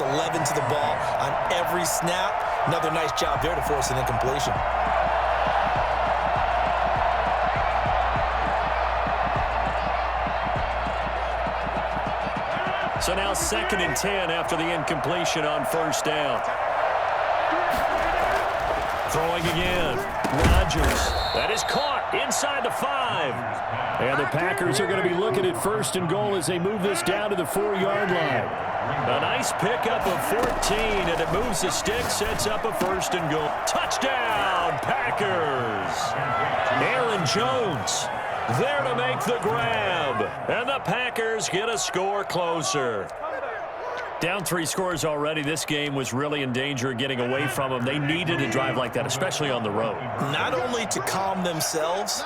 11 to the ball on every snap. Another nice job there to force an incompletion. So now 2nd and 10 after the incompletion on first down. Throwing again. Rodgers. That is caught inside the 5. And the Packers are going to be looking at 1st and goal as they move this down to the 4-yard line. A nice pickup of 14, and it moves the stick, sets up a 1st and goal. Touchdown, Packers! Aaron Jones there to make the grab, and the Packers get a score closer. Down 3 scores already. This game was really in danger of getting away from them. They needed a drive like that, especially on the road. Not only to calm themselves,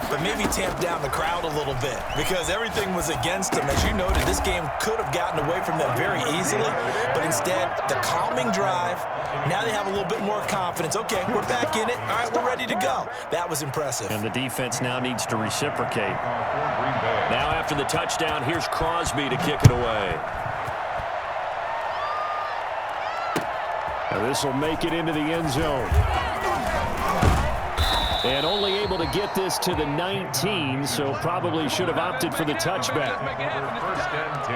but maybe tamp down the crowd a little bit because everything was against them. As you noted, this game could have gotten away from them very easily, but instead, the calming drive, now they have a little bit more confidence. Okay, we're back in it. All right, we're ready to go. That was impressive. And the defense now needs to reciprocate. Now after the touchdown, here's Crosby to kick it away. Now this will make it into the end zone. And only able to get this to the 19, so probably should have opted for the touchback. 1st and 10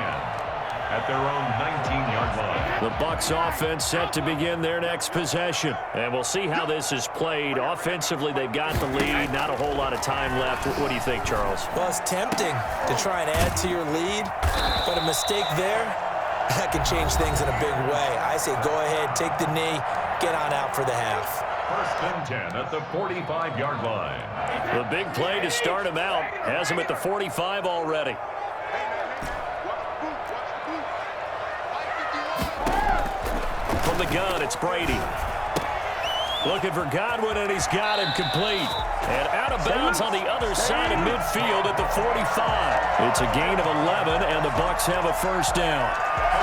at their own 19-yard line. The Bucs offense set to begin their next possession. And we'll see how this is played. Offensively, they've got the lead. Not a whole lot of time left. What do you think, Charles? Well, it's tempting to try and add to your lead, but a mistake there, that can change things in a big way. I say go ahead, take the knee, get on out for the half. 1st and 10 at the 45-yard line. The big play to start him out has him at the 45 already. From the gun, it's Brady. Looking for Godwin, and he's got him complete. And out of bounds on the other side of midfield at the 45. It's a gain of 11, and the Bucs have a 1st down.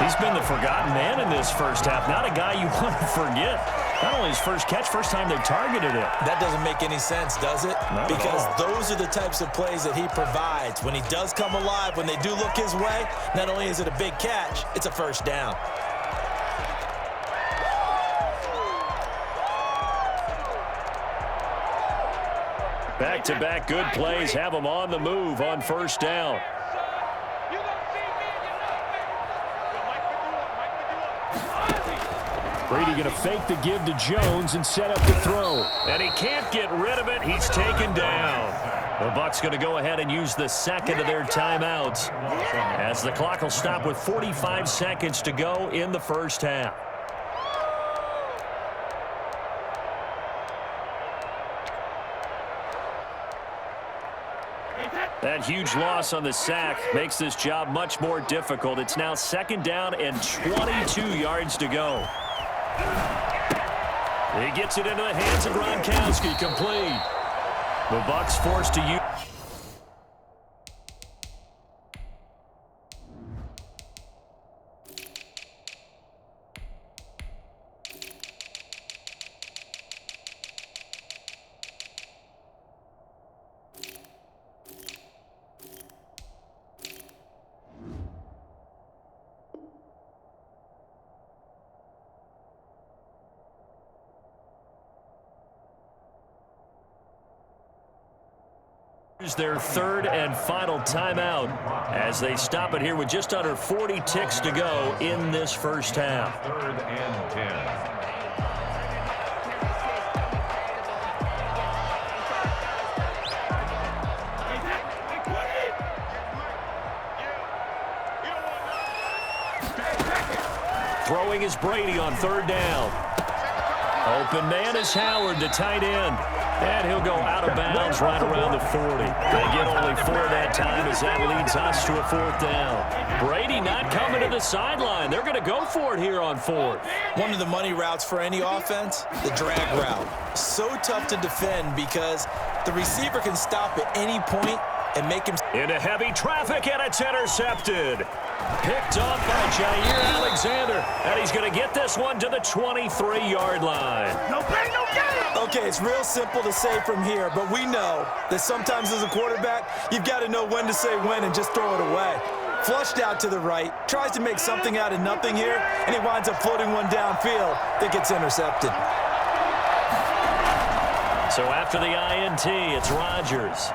He's been the forgotten man in this first half. Not a guy you want to forget. Not only his first catch, first time they've targeted him. That doesn't make any sense, does it? Not because those are the types of plays that he provides. When he does come alive, when they do look his way, not only is it a big catch, it's a 1st down. Back-to-back good plays have them on the move on 1st down. Brady going to fake the give to Jones and set up the throw. And he can't get rid of it. He's taken down. The Bucs going to go ahead and use the 2nd of their timeouts as the clock will stop with 45 seconds to go in the first half. That huge loss on the sack makes this job much more difficult. It's now 2nd down and 22 yards to go. He gets it into the hands of Gronkowski, complete. The Bucs forced to use. Their 3rd and final timeout as they stop it here with just under 40 ticks to go in this first half. 3rd and 10. Throwing is Brady on 3rd down. Open man is Howard, the tight end. And he'll go out of bounds right around the 40. They get only 4 that time as that leads us to a 4th down. Brady not coming to the sideline. They're going to go for it here on 4th. One of the money routes for any offense, the drag route. So tough to defend because the receiver can stop at any point and make him... Into heavy traffic, and it's intercepted. Picked off by Jair Alexander, and he's going to get this one to the 23-yard line. No pain, no gain. Okay, it's real simple to say from here, but we know that sometimes as a quarterback, you've got to know when to say when and just throw it away. Flushed out to the right, tries to make something out of nothing here, and he winds up floating one downfield that gets intercepted. So after the INT, it's Rodgers.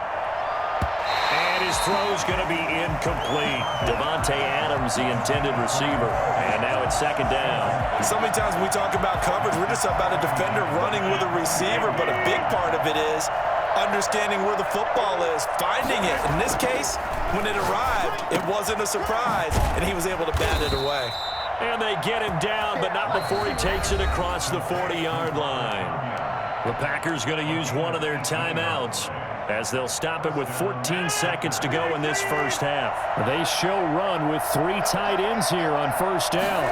And his throw's going to be incomplete. Devontae Adams, the intended receiver. And now it's second down. So many times when we talk about coverage, we're just about a defender running with a receiver, but a big part of it is understanding where the football is, finding it. In this case, when it arrived, it wasn't a surprise, and he was able to bat it away. And they get him down, but not before he takes it across the 40-yard line. The Packers going to use one of their timeouts as they'll stop it with 14 seconds to go in this first half. They show run with 3 tight ends here on first down.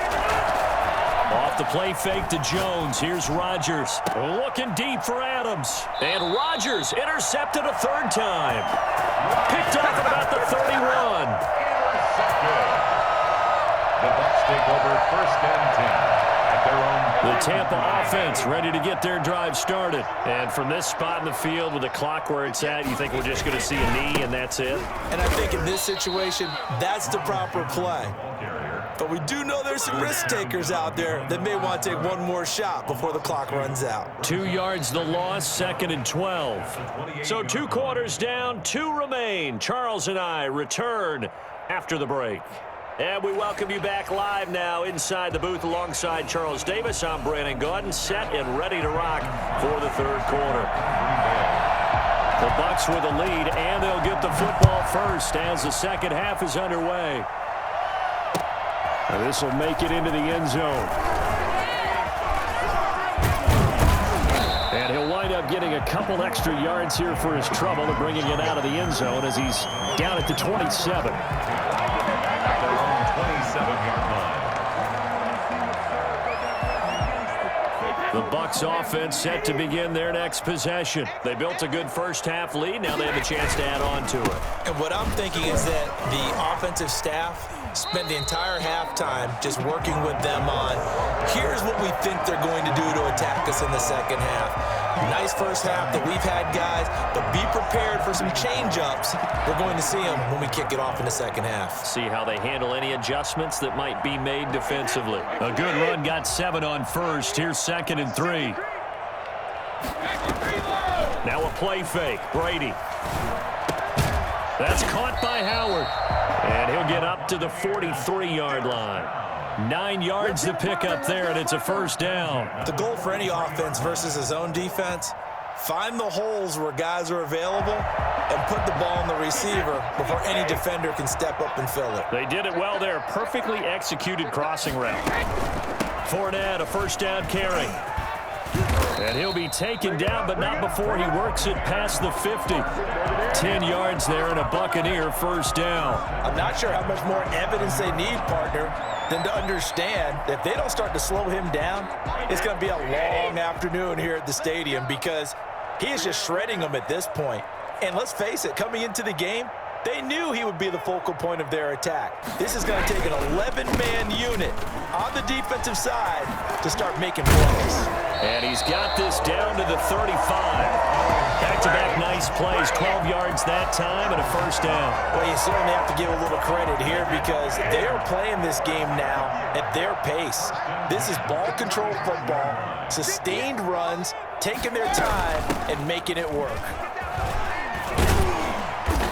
Off the play fake to Jones. Here's Rodgers. Looking deep for Adams. And Rodgers intercepted a third time. Picked off at about the 31. The Bucs take over first and 10 at their own. The Tampa offense ready to get their drive started. And from this spot in the field with the clock where it's at, you think we're just going to see a knee and that's it? And I think in this situation, that's the proper play. But we do know there's some risk takers out there that may want to take one more shot before the clock runs out. 2 yards the loss, second and 12. So 2 quarters down, 2 remain. Charles and I return after the break. And we welcome you back live now inside the booth alongside Charles Davis. I'm Brandon Gaudin, set and ready to rock for the third quarter. The Bucs with a lead, and they'll get the football first as the second half is underway. This will make it into the end zone. And he'll wind up getting a couple extra yards here for his trouble and bringing it out of the end zone as he's down at the 27. At their own 27-yard line. The Bucs offense set to begin their next possession. They built a good first-half lead. Now they have a chance to add on to it. And what I'm thinking is that the offensive staff spent the entire halftime just working with them on, here's what we think they're going to do to attack us in the second half. Nice first half that we've had, guys, but be prepared for some change-ups. We're going to see them when we kick it off in the second half. See how they handle any adjustments that might be made defensively. A good run got 7 on first. Here's second and 3. Now a play fake. Brady. That's caught by Howard. And he'll get up to the 43-yard line. 9 yards to pick up there, and it's a first down. The goal for any offense versus his own defense, find the holes where guys are available and put the ball in the receiver before any defender can step up and fill it. They did it well there. Perfectly executed crossing route. Fournette, a first down carry. And he'll be taken down, but not before he works it past the 50. 10 yards there and a Buccaneer first down. I'm not sure how much more evidence they need, partner, than to understand that if they don't start to slow him down, it's going to be a long afternoon here at the stadium because he is just shredding them at this point. And let's face it, coming into the game, they knew he would be the focal point of their attack. This is going to take an 11-man unit on the defensive side to start making plays. And he's got this down to the 35. Back-to-back nice plays, 12 yards that time and a first down. Well, you certainly have to give a little credit here because they are playing this game now at their pace. This is ball control football, sustained runs, taking their time and making it work.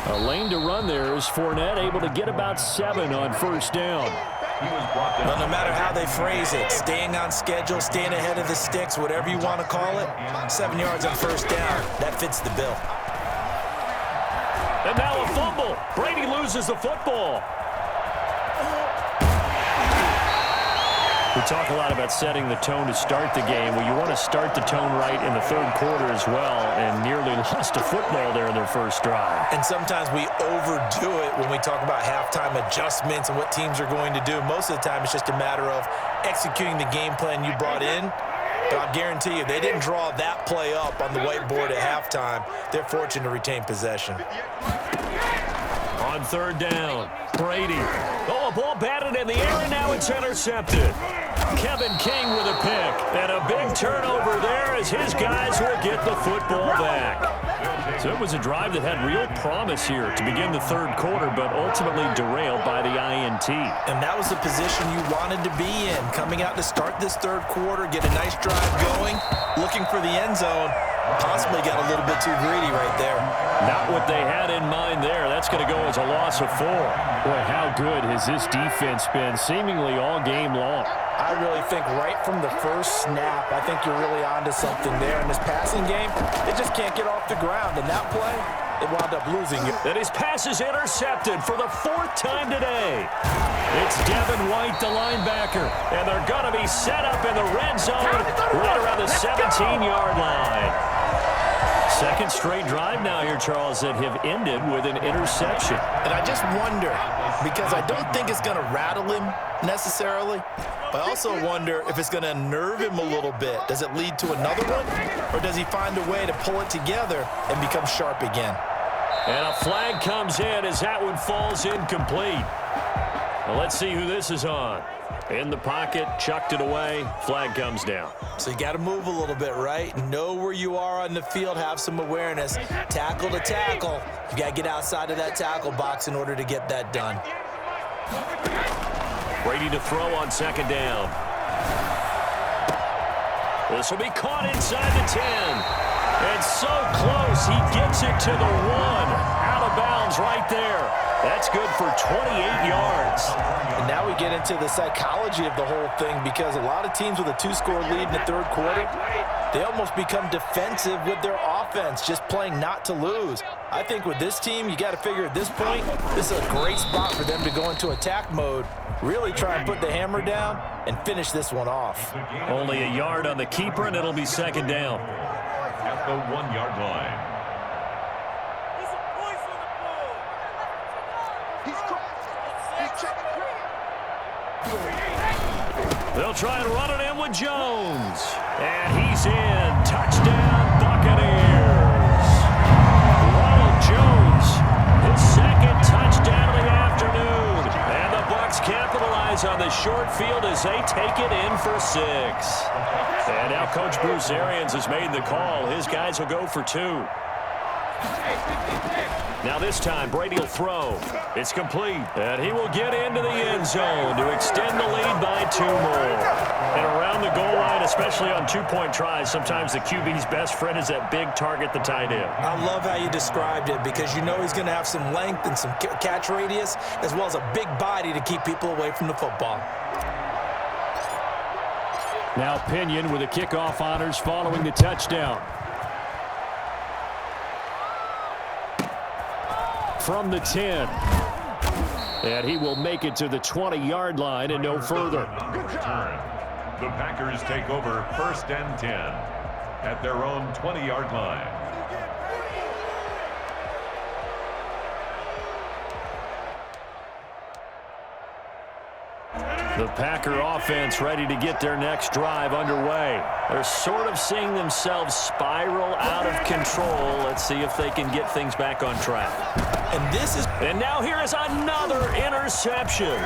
A lane to run there is Fournette, able to get about 7 on first down. Well, no matter how they phrase it, staying on schedule, staying ahead of the sticks, whatever you want to call it, 7 yards on first down, that fits the bill. And now a fumble. Brady loses the football. We talk a lot about setting the tone to start the game. Well, you want to start the tone right in the third quarter as well, and nearly lost a football there in their first drive. And sometimes we overdo it when we talk about halftime adjustments and what teams are going to do. Most of the time, it's just a matter of executing the game plan you brought in. But I'll guarantee you, they didn't draw that play up on the whiteboard at halftime. They're fortunate to retain possession. On third down, Brady. Oh, a ball batted in the air, and now it's intercepted. Kevin King with a pick. And a big turnover there as his guys will get the football back. So it was a drive that had real promise here to begin the third quarter, but ultimately derailed by the INT. And that was the position you wanted to be in, coming out to start this third quarter, get a nice drive going, looking for the end zone. Possibly got a little bit too greedy right there. Not what they had in mind there. That's going to go as a loss of 4. Boy, how good has this defense been seemingly all game long? I really think right from the first snap, I think you're really onto something there. In this passing game, it just can't get off the ground. And that play, it wound up losing it. And his pass is intercepted for the 4th time today. It's Devin White, the linebacker. And they're going to be set up in the red zone right around the 17-yard line. Second straight drive now here, Charles, that have ended with an interception. And I just wonder, because I don't think it's going to rattle him necessarily, but I also wonder if it's going to unnerve him a little bit. Does it lead to another one, or does he find a way to pull it together and become sharp again? And a flag comes in as that one falls incomplete. Well, let's see who this is on. In the pocket, chucked it away, flag comes down. So you got to move a little bit, right? Know where you are on the field, have some awareness. Tackle to tackle. You got to get outside of that tackle box in order to get that done. Ready to throw on second down. This will be caught inside the 10. And so close, he gets it to the 1. Out of bounds right there. That's good for 28 yards. And now we get into the psychology of the whole thing, because a lot of teams with a 2-score lead in the third quarter, they almost become defensive with their offense, just playing not to lose. I think with this team, you got to figure at this point, this is a great spot for them to go into attack mode, really try and put the hammer down and finish this one off. Only a yard on the keeper, and it'll be second down. At the 1-yard line. They'll try and run it in with Jones. And he's in. Touchdown, Buccaneers. Ronald Jones, his second touchdown of the afternoon. And the Bucs capitalize on the short field as they take it in for 6. And now Coach Bruce Arians has made the call. His guys will go for 2. Now this time, Brady will throw. It's complete. And he will get into the end zone to extend the lead by 2 more. And around the goal line, especially on 2-point tries, sometimes the QB's best friend is that big target, the tight end. I love how you described it, because you know he's going to have some length and some catch radius, as well as a big body to keep people away from the football. Now Pinion with the kickoff honors following the touchdown. From the 10. And he will make it to the 20-yard line and no further. Return. The Packers take over 1st and 10 at their own 20-yard line. The Packer offense ready to get their next drive underway. They're sort of seeing themselves spiral out of control. Let's see if they can get things back on track. And now here is another interception.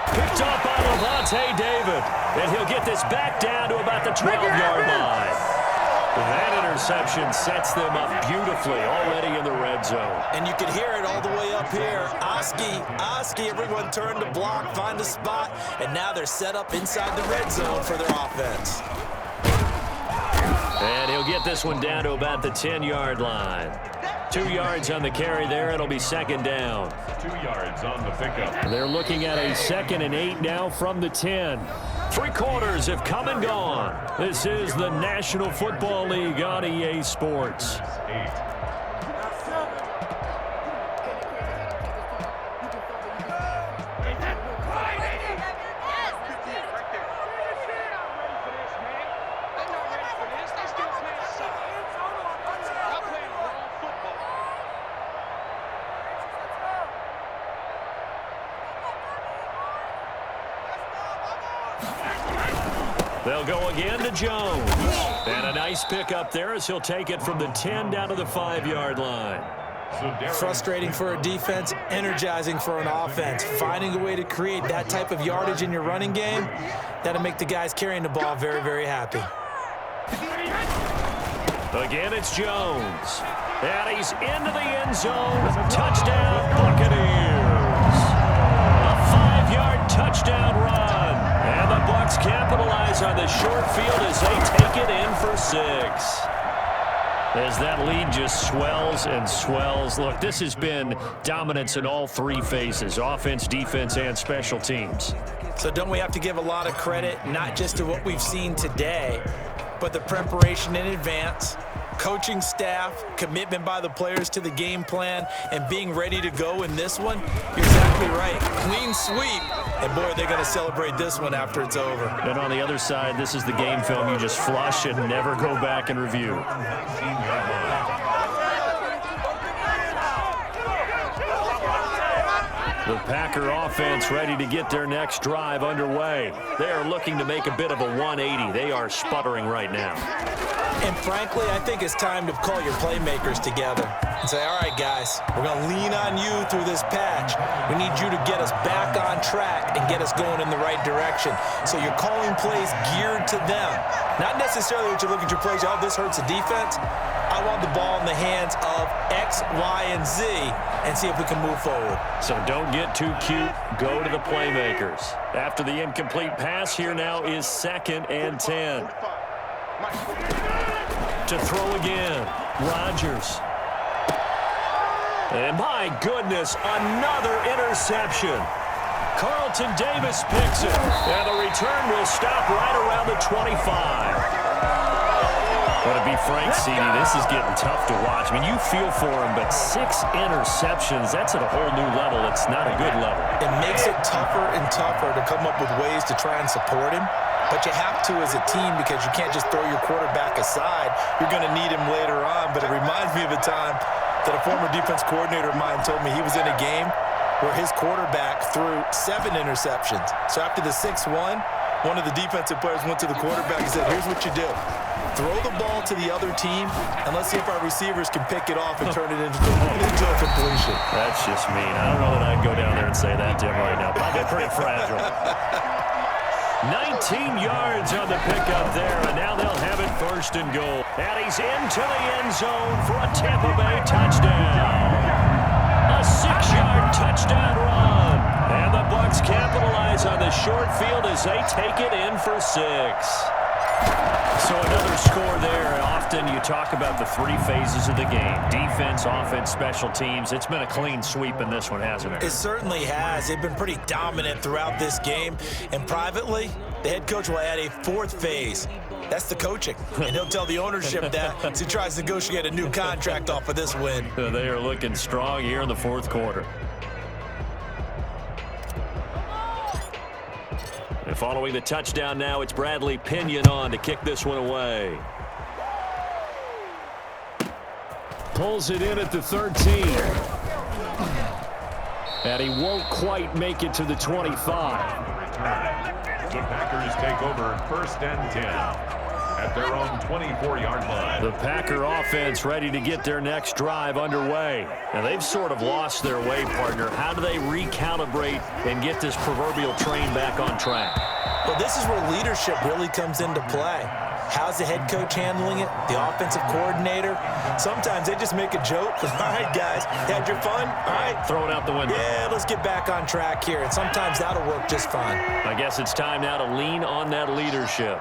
Picked up by Levante David. And he'll get this back down to about the 12-yard line. That interception sets them up beautifully already in the red zone. And you can hear it all the way up here. Oski, everyone turned to block, find a spot, and now they're set up inside the red zone for their offense. And he'll get this one down to about the 10-yard line. 2 yards on the carry there. It'll be second down. 2 yards on the pickup. They're looking at a 2nd and 8 now from the 10. 3 quarters have come and gone. This is the National Football League on EA Sports. 8. They'll go again to Jones. And a nice pickup there as he'll take it from the 10 down to the 5-yard line. Frustrating for a defense, energizing for an offense. Finding a way to create that type of yardage in your running game, that'll make the guys carrying the ball very, very happy. Again, it's Jones. And he's into the end zone. Touchdown, Buccaneers. A 5-yard touchdown run. And the Bucs capitalize on the short field as they take it in for 6. As that lead just swells and swells. Look, this has been dominance in all 3 phases, offense, defense, and special teams. So don't we have to give a lot of credit, not just to what we've seen today, but the preparation in advance, coaching staff, commitment by the players to the game plan, and being ready to go in this one? You're exactly right. Clean sweep. And, boy, they're going to celebrate this one after it's over. And on the other side, this is the game film you just flush and never go back and review. The Packer offense ready to get their next drive underway. They are looking to make a bit of a 180. They are sputtering right now. And frankly, I think it's time to call your playmakers together and say, all right, guys, we're going to lean on you through this patch. We need you to get us back on track and get us going in the right direction. So you're calling plays geared to them. Not necessarily that you look at your plays, oh, this hurts the defense. I want the ball in the hands of X, Y, and Z and see if we can move forward. So don't get too cute. Go to the playmakers. After the incomplete pass, here now is 2nd and 10. To throw again, Rodgers. And my goodness, another interception. Carlton Davis picks it, and the return will stop right around the 25. But to be frank, CD, this is getting tough to watch. I mean, you feel for him, but 6 interceptions, that's at a whole new level. It's not a good level. It makes it tougher and tougher to come up with ways to try and support him. But you have to as a team because you can't just throw your quarterback aside. You're going to need him later on. But it reminds me of a time that a former defense coordinator of mine told me he was in a game where his quarterback threw 7 interceptions. So after the 6th one of the defensive players went to the quarterback and said, here's what you do. Throw the ball to the other team, and let's see if our receivers can pick it off and turn it into a completion. That's just mean. I don't know that I'd go down there and say that to him right now. Probably pretty fragile. 19 yards on the pickup there, and now they'll have it 1st and goal. And he's into the end zone for a Tampa Bay touchdown. A 6-yard touchdown run. And the Bucs capitalize on the short field as they take it in for 6. So another score there. Often you talk about the 3 phases of the game. Defense, offense, special teams. It's been a clean sweep in this one, hasn't it? It certainly has. They've been pretty dominant throughout this game. And privately, the head coach will add a 4th phase. That's the coaching. And he'll tell the ownership that as he tries to negotiate a new contract off of this win. They are looking strong here in the 4th quarter. And following the touchdown now, it's Bradley Pinion on to kick this one away. Pulls it in at the 13. And he won't quite make it to the 25. The Packers take over 1st and 10 at their own 24-yard line. The Packer offense ready to get their next drive underway. Now, they've sort of lost their way, partner. How do they recalibrate and get this proverbial train back on track? Well, this is where leadership really comes into play. How's the head coach handling it? The offensive coordinator? Sometimes they just make a joke. All right, guys, had your fun? All right. Throw it out the window. Yeah, let's get back on track here. And sometimes that'll work just fine. I guess it's time now to lean on that leadership.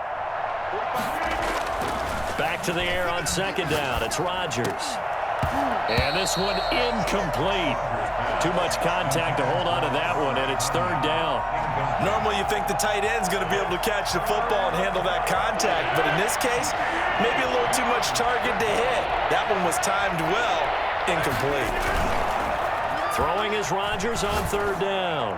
Back to the air on 2nd down. It's Rodgers. And this one incomplete. Too much contact to hold on to that one, and it's 3rd down. Normally you think the tight end's going to be able to catch the football and handle that contact, but in this case, maybe a little too much target to hit. That one was timed well, incomplete. Throwing is Rodgers on 3rd down.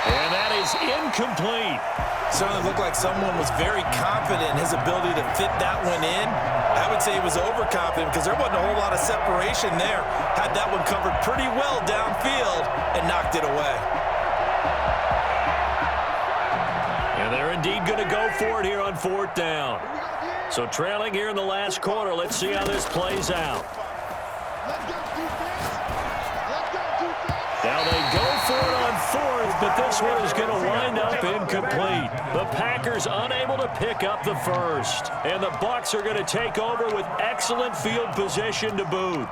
And that is incomplete. Certainly looked like someone was very confident in his ability to fit that one in. I would say he was overconfident because there wasn't a whole lot of separation there. Had that one covered pretty well downfield and knocked it away. And they're indeed going to go for it here on 4th down. So trailing here in the last quarter, let's see how this plays out. Now they go for it on 4th, but this one is going to wind up incomplete. The Packers unable to pick up the first. And the Bucs are going to take over with excellent field position to boot.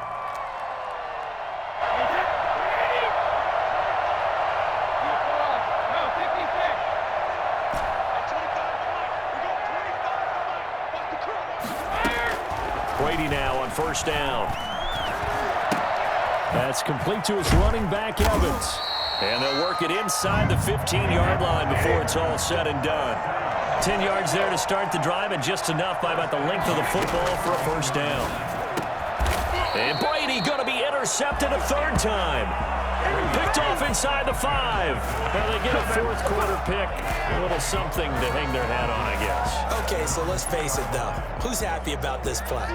Brady now on first down. That's complete to his running back, Evans. And they'll work it inside the 15-yard line before it's all said and done. 10 yards there to start the drive, and just enough by about the length of the football for a first down. And Brady going to be intercepted a third time. Picked off inside the 5. Well, they get a fourth quarter pick. A little something to hang their hat on, I guess. Okay, so let's face it, though. Who's happy about this play?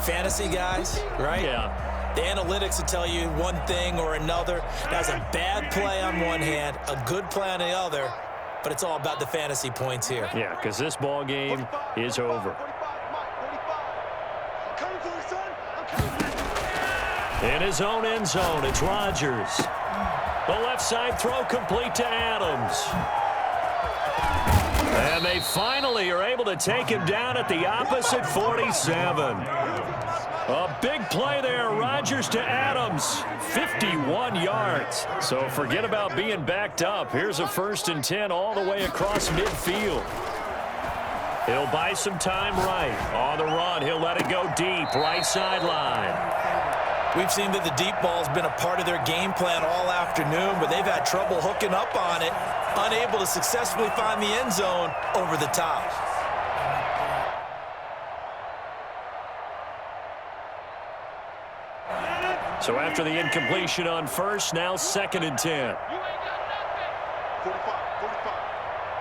Fantasy guys, right? Yeah. The analytics will tell you one thing or another. That's a bad play on one hand, a good play on the other, but it's all about the fantasy points here. Yeah, because this ball game is over. In his own end zone, it's Rodgers. The left side throw complete to Adams. And they finally are able to take him down at the opposite 47. A big play there, Rodgers to Adams, 51 yards. So forget about being backed up. Here's a 1st and 10 all the way across midfield. He'll buy some time right. On the run, he'll let it go deep, right sideline. We've seen that the deep ball's been a part of their game plan all afternoon, but they've had trouble hooking up on it, unable to successfully find the end zone over the top. So after the incompletion on first, now 2nd and 10. 45.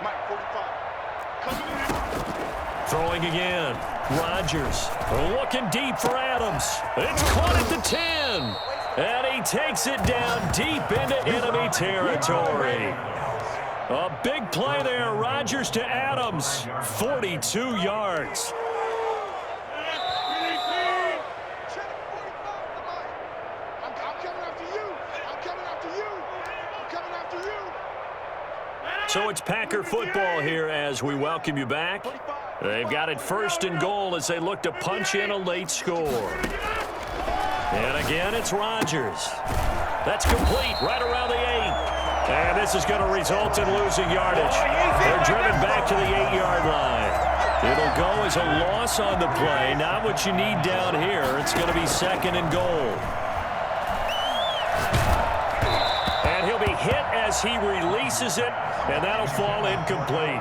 Mike, 45. Throwing again. Rodgers looking deep for Adams. It's caught at the 10. And he takes it down deep into enemy territory. A big play there. Rodgers to Adams. 42 yards. So it's Packer football here as we welcome you back. They've got it 1st and goal as they look to punch in a late score. And again, it's Rodgers. That's complete right around the 8. And this is going to result in losing yardage. They're driven back to the 8-yard line. It'll go as a loss on the play. Not what you need down here. It's going to be 2nd and goal. And he'll be hit as he releases it. And that'll fall incomplete.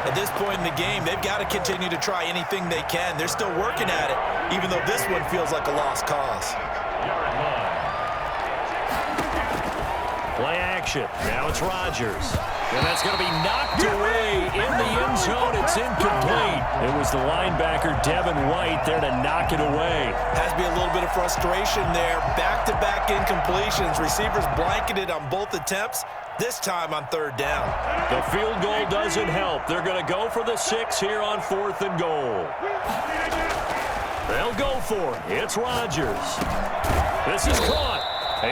At this point in the game, they've got to continue to try anything they can. They're still working at it, even though this one feels like a lost cause. Play action. Now it's Rodgers. And that's going to be knocked away in the end zone. It's incomplete. It was the linebacker, Devin White, there to knock it away. Has to be a little bit of frustration there. Back-to-back incompletions. Receivers blanketed on both attempts, this time on 3rd down. The field goal doesn't help. They're going to go for the 6 here on 4th and goal. They'll go for it. It's Rodgers. This is caught.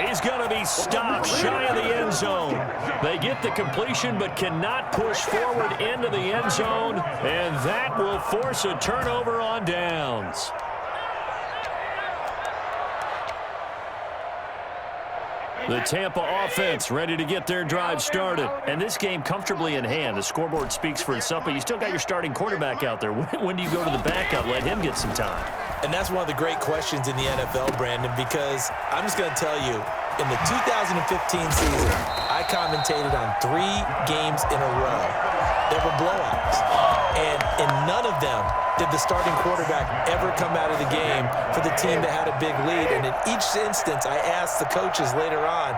He's going to be stopped shy of the end zone. They get the completion but cannot push forward into the end zone, and that will force a turnover on downs. The Tampa offense ready to get their drive started. And this game comfortably in hand. The scoreboard speaks for itself, but you still got your starting quarterback out there. When do you go to the backup? Let him get some time. And that's one of the great questions in the NFL, Brandon, because I'm just going to tell you, in the 2015 season, I commentated on 3 games in a row. They were blowouts. And in none of them did the starting quarterback ever come out of the game for the team that had a big lead. And in each instance, I asked the coaches later on,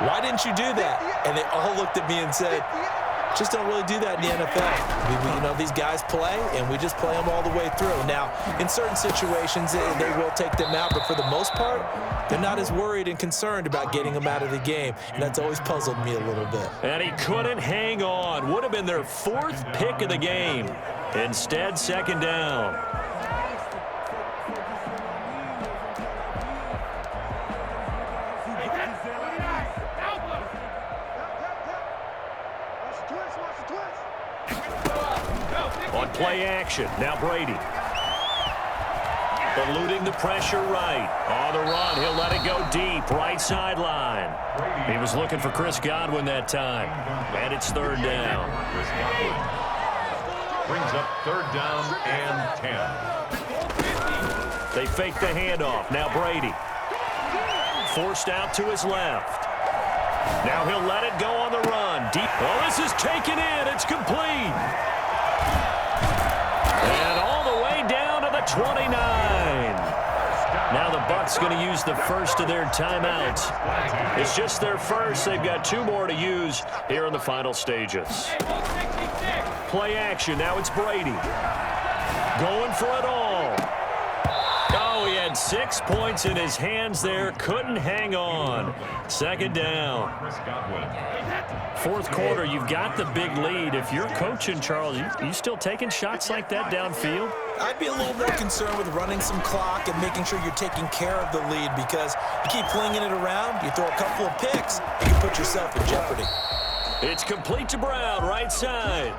why didn't you do that? And they all looked at me and said, just don't really do that in the NFL. You know, these guys play, and we just play them all the way through. Now, in certain situations, they will take them out, but for the most part, they're not as worried and concerned about getting them out of the game, and that's always puzzled me a little bit. And he couldn't hang on. Would have been their 4th pick of the game. Instead, 2nd down. On play action, now Brady. Eluding the pressure right. On the run, he'll let it go deep, right sideline. He was looking for Chris Godwin that time. And it's third down. Chris Godwin brings up third down and 10. They fake the handoff. Now Brady. Forced out to his left. Now he'll let it go on the run. Deep. Oh, this is taken in. It's complete. And all the way down to the 29. Now the Bucs going to use the first of their timeouts. It's just their first. They've got 2 more to use here in the final stages. Play action. Now it's Brady. Going for it all. Oh, he had 6 points in his hands there. Couldn't hang on. Second down. Fourth quarter, you've got the big lead. If you're coaching, Charles, you still taking shots like that downfield? I'd be a little more concerned with running some clock and making sure you're taking care of the lead, because you keep flinging it around, you throw a couple of picks, you can put yourself in jeopardy. It's complete to Brown, right side.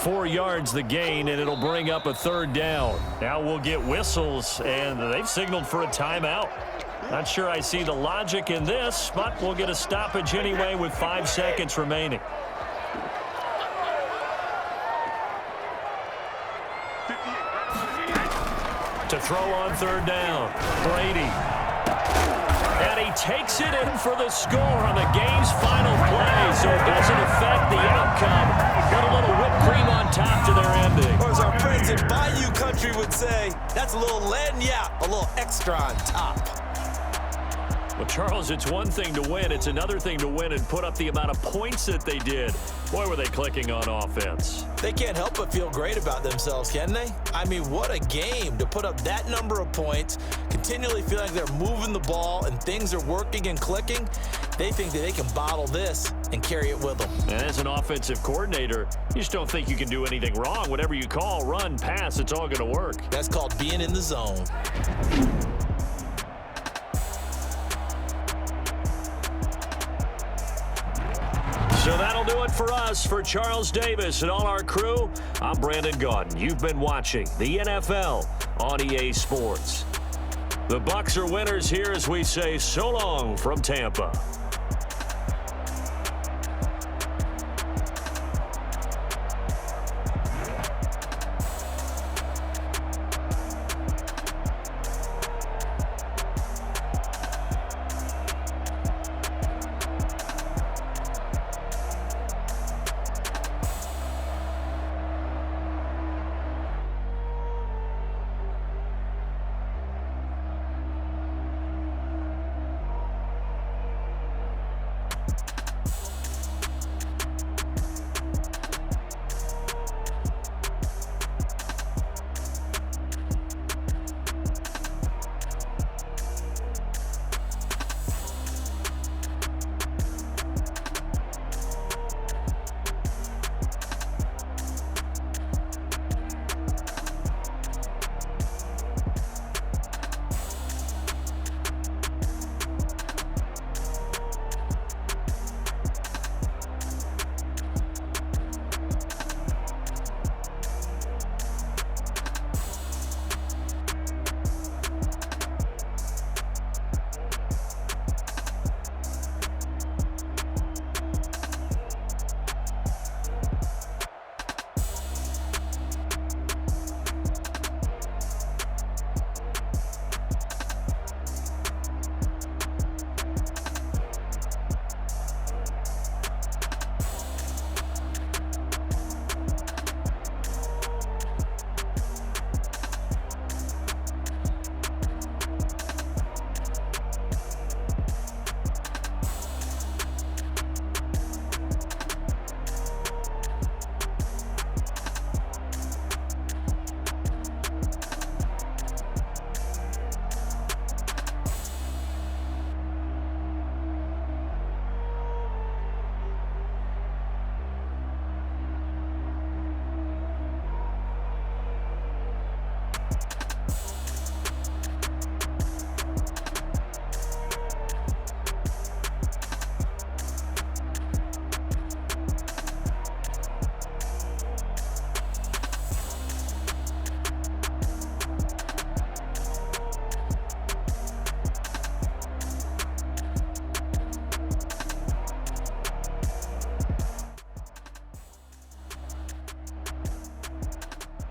4 yards the gain, and it'll bring up a third down. Now we'll get whistles, and they've signaled for a timeout. Not sure I see the logic in this, but we'll get a stoppage anyway with 5 seconds remaining. To throw on third down, Brady. And he takes it in for the score on the game's final play, so it doesn't affect the outcome. Got a little whipped cream on top to their ending. Or as our friends in Bayou Country would say, that's a little lagniappe, a little extra on top. Well, Charles, it's one thing to win. It's another thing to win and put up the amount of points that they did. Boy, were they clicking on offense. They can't help but feel great about themselves, can they? I mean, what a game to put up that number of points, continually feel like they're moving the ball and things are working and clicking. They think that they can bottle this and carry it with them. And as an offensive coordinator, you just don't think you can do anything wrong. Whatever you call, run, pass, it's all going to work. That's called being in the zone. So that'll do it for us. For Charles Davis and all our crew, I'm Brandon Gaudin. You've been watching the NFL on EA Sports. The Bucs are winners here as we say so long from Tampa.